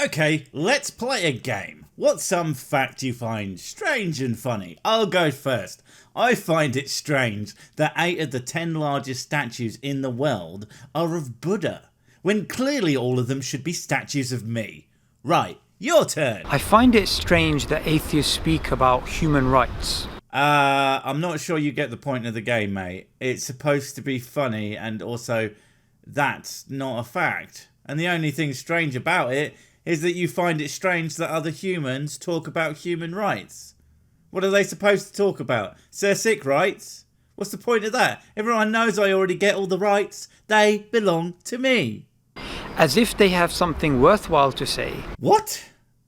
Okay, let's play a game. What's some fact you find strange and funny? I'll go first. I find it strange that 8 of the 10 largest statues in the world are of Buddha, when clearly all of them should be statues of me. Right, your turn. I find it strange that atheists speak about human rights. I'm not sure you get the point of the game, mate. It's supposed to be funny, and also, that's not a fact. And the only thing strange about it is that you find it strange that other humans talk about human rights. What are they supposed to talk about? Sick rights? What's the point of that? Everyone knows I already get all the rights. They belong to me. As if they have something worthwhile to say. What?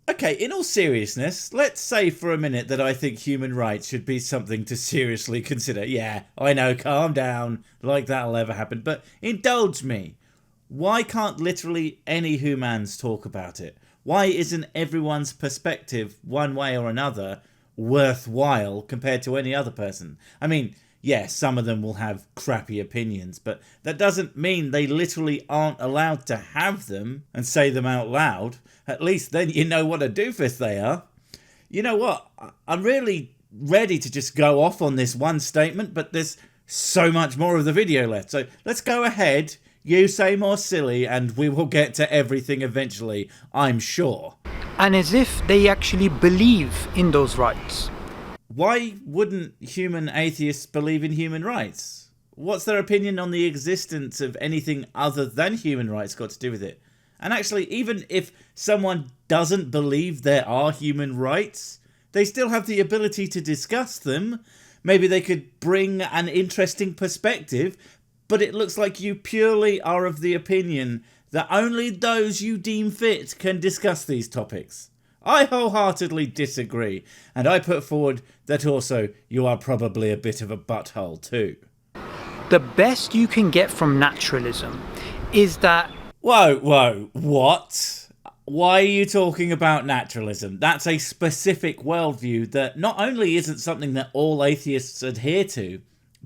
Okay, in all seriousness, let's say for a minute that I think human rights should be something to seriously consider. Yeah, I know, calm down, like that'll ever happen, but indulge me. Why can't literally any humans talk about it? Why isn't everyone's perspective, one way or another, worthwhile compared to any other person? I mean, yes, some of them will have crappy opinions, but that doesn't mean they literally aren't allowed to have them and say them out loud. At least then you know what a doofus they are. You know what? I'm really ready to just go off on this one statement, but there's so much more of the video left. So let's go ahead. You say more silly and we will get to everything eventually, I'm sure. And as if they actually believe in those rights. Why wouldn't human atheists believe in human rights? What's their opinion on the existence of anything other than human rights got to do with it? And actually, even if someone doesn't believe there are human rights, they still have the ability to discuss them. Maybe they could bring an interesting perspective, but it looks like you purely are of the opinion that only those you deem fit can discuss these topics. I wholeheartedly disagree, and I put forward that also you are probably a bit of a butthole too. The best you can get from naturalism is that... Whoa, what? Why are you talking about naturalism? That's a specific worldview that not only isn't something that all atheists adhere to,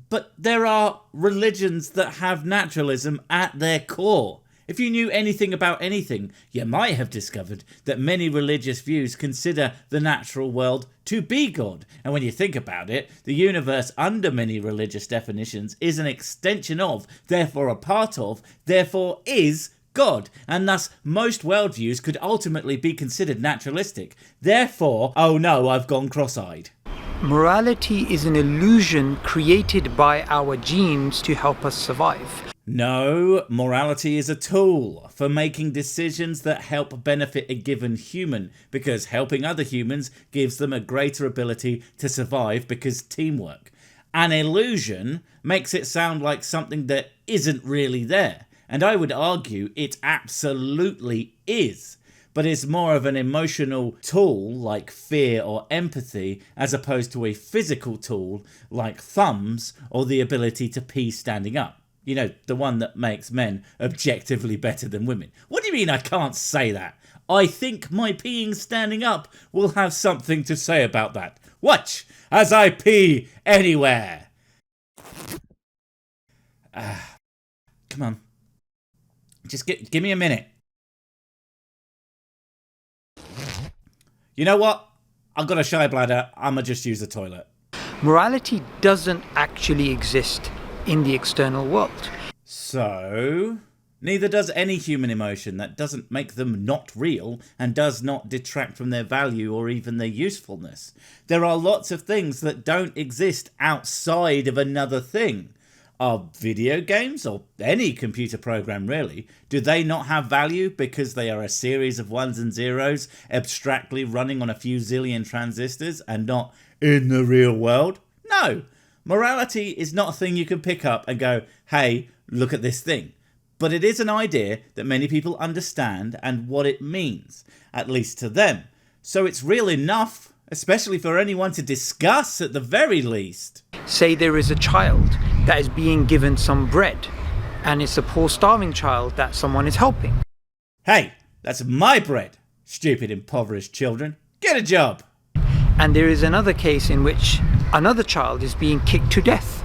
but there are religions that have naturalism at their core. If you knew anything about anything, you might have discovered that many religious views consider the natural world to be God. And when you think about it, the universe under many religious definitions is an extension of, therefore a part of, therefore is God. And thus most worldviews could ultimately be considered naturalistic. Therefore, oh no, I've gone cross-eyed. Morality is an illusion created by our genes to help us survive. No, morality is a tool for making decisions that help benefit a given human, because helping other humans gives them a greater ability to survive because teamwork. An illusion makes it sound like something that isn't really there, and I would argue it absolutely is. But is more of an emotional tool like fear or empathy as opposed to a physical tool like thumbs or the ability to pee standing up. You know, the one that makes men objectively better than women. What do you mean I can't say that? I think my peeing standing up will have something to say about that. Watch as I pee anywhere. Come on. Just give me a minute. You know what? I've got a shy bladder. I'ma just use the toilet. Morality doesn't actually exist in the external world. So, neither does any human emotion. That doesn't make them not real and does not detract from their value or even their usefulness. There are lots of things that don't exist outside of another thing. Are video games, or any computer program really, do they not have value because they are a series of ones and zeros abstractly running on a few zillion transistors and not in the real world? No. Morality is not a thing you can pick up and go, hey, look at this thing. But it is an idea that many people understand and what it means, at least to them. So it's real enough, especially for anyone to discuss at the very least. Say there is a child that is being given some bread, and it's a poor starving child that someone is helping. Hey, that's my bread, stupid impoverished children. Get a job. And there is another case in which another child is being kicked to death.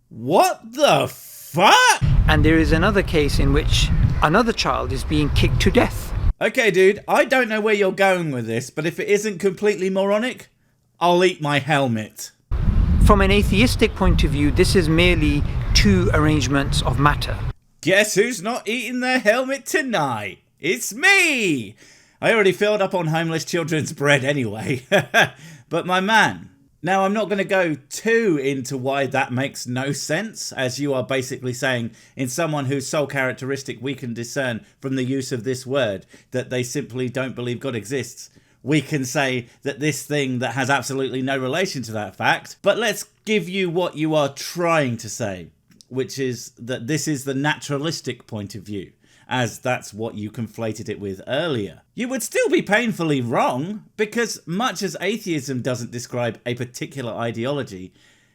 What the fuck? and there is another case in which another child is being kicked to death. Okay, dude, I don't know where you're going with this, but if it isn't completely moronic, I'll eat my helmet. From an atheistic point of view, this is merely two arrangements of matter. Guess who's not eating their helmet tonight? It's me! I already filled up on homeless children's bread anyway. But my man, now I'm not going to go too into why that makes no sense, as you are basically saying in someone whose sole characteristic we can discern from the use of this word that they simply don't believe God exists. We can say that this thing that has absolutely no relation to that fact, but let's give you what you are trying to say, which is that this is the naturalistic point of view, as that's what you conflated it with earlier. You would still be painfully wrong, because much as atheism doesn't describe a particular ideology,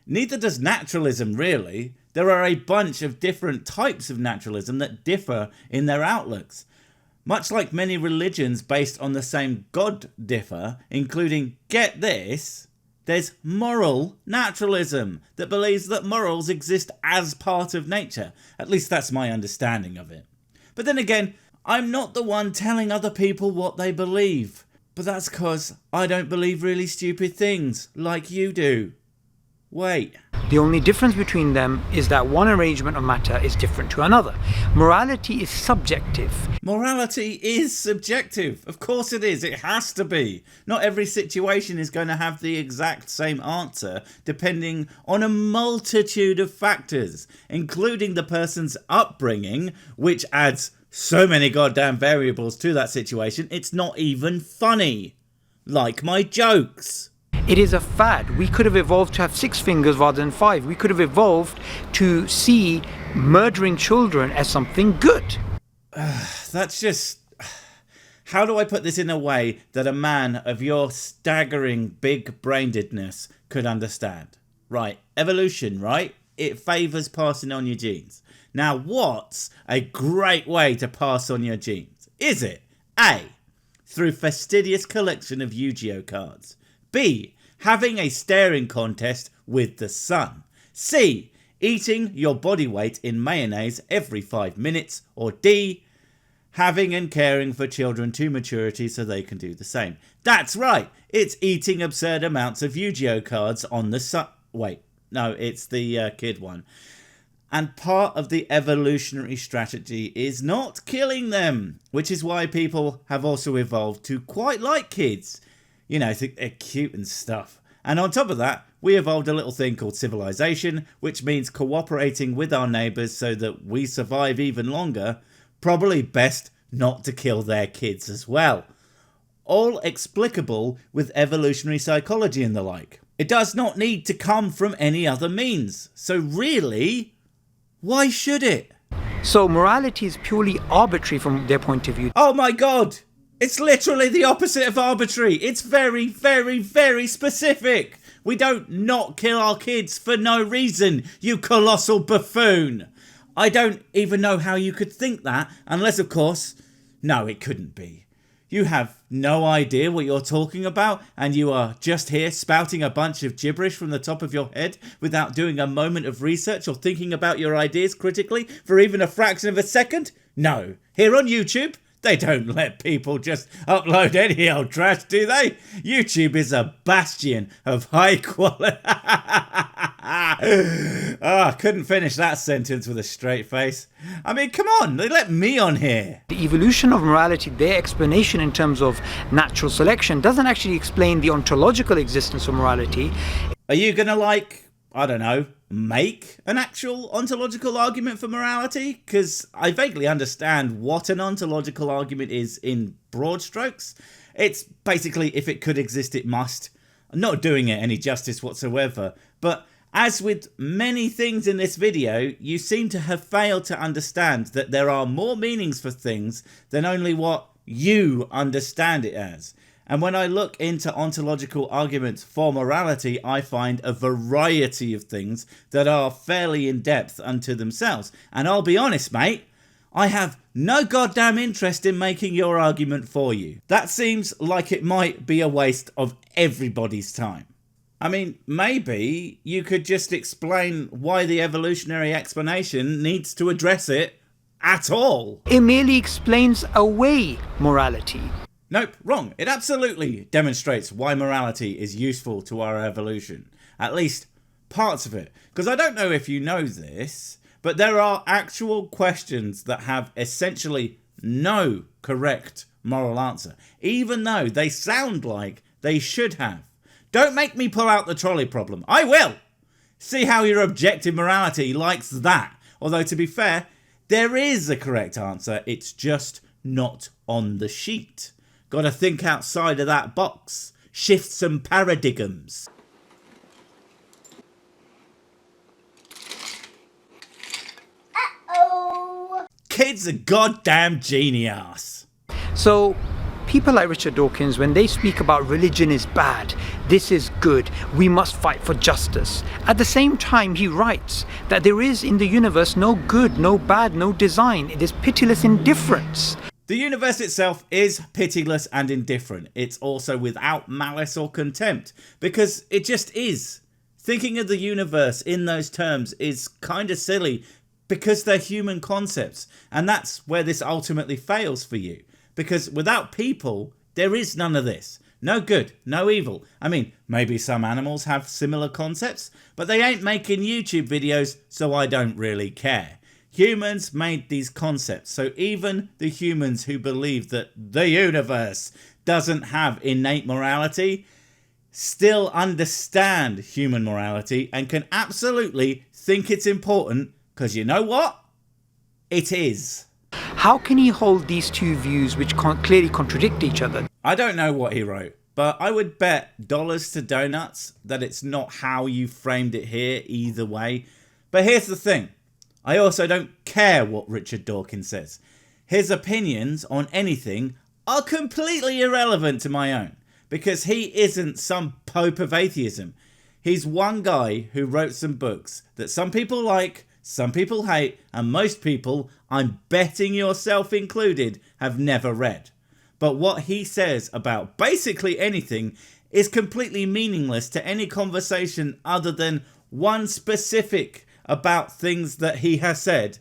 neither does naturalism really. There are a bunch of different types of naturalism that differ in their outlooks. Much like many religions based on the same God differ, including, get this, there's moral naturalism that believes that morals exist as part of nature. At least that's my understanding of it. But then again, I'm not the one telling other people what they believe. But that's because I don't believe really stupid things like you do. Wait. The only difference between them is that one arrangement of matter is different to another. Morality is subjective. Morality is subjective. Of course it is. It has to be. Not every situation is going to have the exact same answer, depending on a multitude of factors, including the person's upbringing, which adds so many goddamn variables to that situation, it's not even funny. Like my jokes. It is a fad. We could have evolved to have 6 fingers rather than 5. We could have evolved to see murdering children as something good. That's just... How do I put this in a way that a man of your staggering big-brainedness could understand? Right, evolution, right? It favours passing on your genes. Now, what's a great way to pass on your genes? Is it A, through fastidious collection of Yu-Gi-Oh cards? B, having a staring contest with the sun? C, eating your body weight in mayonnaise every 5 minutes? Or D, having and caring for children to maturity so they can do the same? That's right, it's eating absurd amounts of Yu-Gi-Oh cards on the sun. Wait, no, it's the kid one. And part of the evolutionary strategy is not killing them, which is why people have also evolved to quite like kids. You know, they're cute and stuff. And on top of that, we evolved a little thing called civilization, which means cooperating with our neighbours so that we survive even longer. Probably best not to kill their kids as well. All explicable with evolutionary psychology and the like. It does not need to come from any other means. So really, why should it? So morality is purely arbitrary from their point of view. Oh my god! It's literally the opposite of arbitrary. It's very, very, very specific. We don't not kill our kids for no reason, you colossal buffoon. I don't even know how you could think that, unless, of course, no, it couldn't be. You have no idea what you're talking about, and you are just here spouting a bunch of gibberish from the top of your head without doing a moment of research or thinking about your ideas critically for even a fraction of a second? No. Here on YouTube, they don't let people just upload any old trash, do they? YouTube is a bastion of high quality... I couldn't finish that sentence with a straight face. I mean, come on, they let me on here. The evolution of morality, their explanation in terms of natural selection, doesn't actually explain the ontological existence of morality. Are you going to, like, I don't know, make an actual ontological argument for morality? Because I vaguely understand what an ontological argument is in broad strokes. It's basically, if it could exist, it must. I'm not doing it any justice whatsoever, but as with many things in this video, you seem to have failed to understand that there are more meanings for things than only what you understand it as. And when I look into ontological arguments for morality, I find a variety of things that are fairly in-depth unto themselves. And I'll be honest, mate, I have no goddamn interest in making your argument for you. That seems like it might be a waste of everybody's time. I mean, maybe you could just explain why the evolutionary explanation needs to address it at all. It merely explains away morality. Nope, wrong. It absolutely demonstrates why morality is useful to our evolution. At least parts of it. Because I don't know if you know this, but there are actual questions that have essentially no correct moral answer, even though they sound like they should have. Don't make me pull out the trolley problem. I will! See how your objective morality likes that. Although, to be fair, there is a correct answer. It's just not on the sheet. Gotta think outside of that box. Shift some paradigms. Uh-oh. Kid's a goddamn genius. So, people like Richard Dawkins, when they speak about religion is bad, this is good, we must fight for justice. At the same time, he writes that there is in the universe no good, no bad, no design. It is pitiless indifference. The universe itself is pitiless and indifferent. It's also without malice or contempt, because it just is. Thinking of the universe in those terms is kind of silly, because they're human concepts, and that's where this ultimately fails for you. Because without people, there is none of this. No good, no evil. I mean, maybe some animals have similar concepts, but they ain't making YouTube videos, so I don't really care. Humans made these concepts, so even the humans who believe that the universe doesn't have innate morality still understand human morality and can absolutely think it's important, because you know what? It is. How can he hold these two views which clearly contradict each other? I don't know what he wrote, but I would bet dollars to donuts that it's not how you framed it here either way. But here's the thing. I also don't care what Richard Dawkins says. His opinions on anything are completely irrelevant to my own, because he isn't some pope of atheism. He's one guy who wrote some books that some people like, some people hate, and most people, I'm betting yourself included, have never read. But what he says about basically anything is completely meaningless to any conversation other than one specific about things that he has said.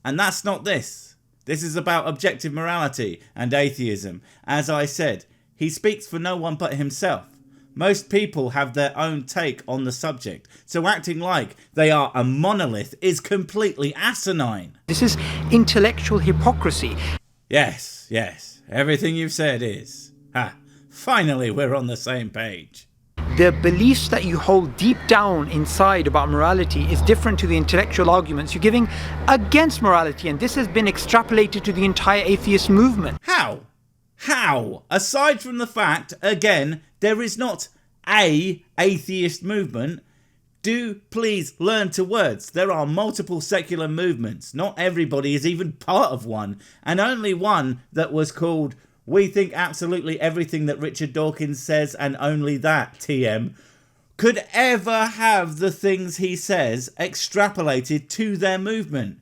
And that's not this. This is about objective morality and atheism. As I said, he speaks for no one but himself. Most people have their own take on the subject, so acting like they are a monolith is completely asinine. This is intellectual hypocrisy. Yes, everything you've said is. Finally we're on the same page. The beliefs that you hold deep down inside about morality is different to the intellectual arguments you're giving against morality, and this has been extrapolated to the entire atheist movement. How? Aside from the fact, again, there is not a atheist movement. Do please learn to words. There are multiple secular movements. Not everybody is even part of one. And only one that was called "We think absolutely everything that Richard Dawkins says and only that, TM," could ever have the things he says extrapolated to their movement.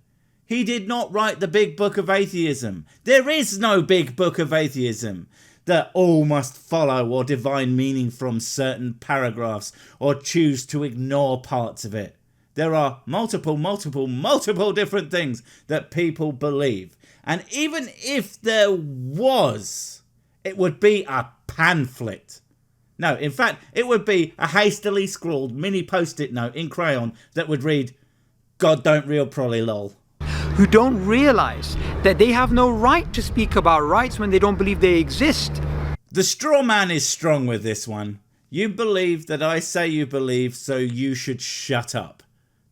He did not write the big book of atheism. There is no big book of atheism that all must follow or divine meaning from certain paragraphs or choose to ignore parts of it. There are multiple different things that people believe. And even if there was, it would be a pamphlet. No, in fact, it would be a hastily scrawled mini post-it note in crayon that would read, "God don't real prolly lol." Who don't realize that they have no right to speak about rights when they don't believe they exist. The straw man is strong with this one. You believe that I say you believe, so you should shut up.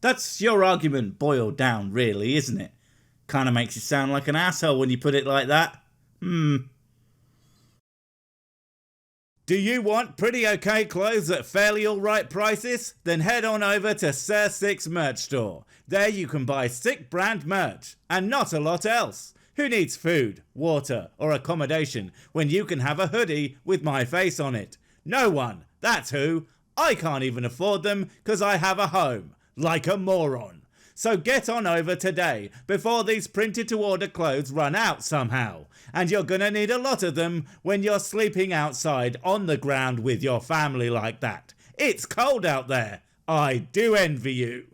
That's your argument boiled down, really, isn't it? Kind of makes you sound like an asshole when you put it like that. Do you want pretty okay clothes at fairly alright prices? Then head on over to Sir Six Merch Store. There you can buy sick brand merch, and not a lot else. Who needs food, water, or accommodation when you can have a hoodie with my face on it? No one, that's who. I can't even afford them because I have a home, like a moron. So get on over today before these printed to order clothes run out somehow. And you're gonna need a lot of them when you're sleeping outside on the ground with your family like that. It's cold out there. I do envy you.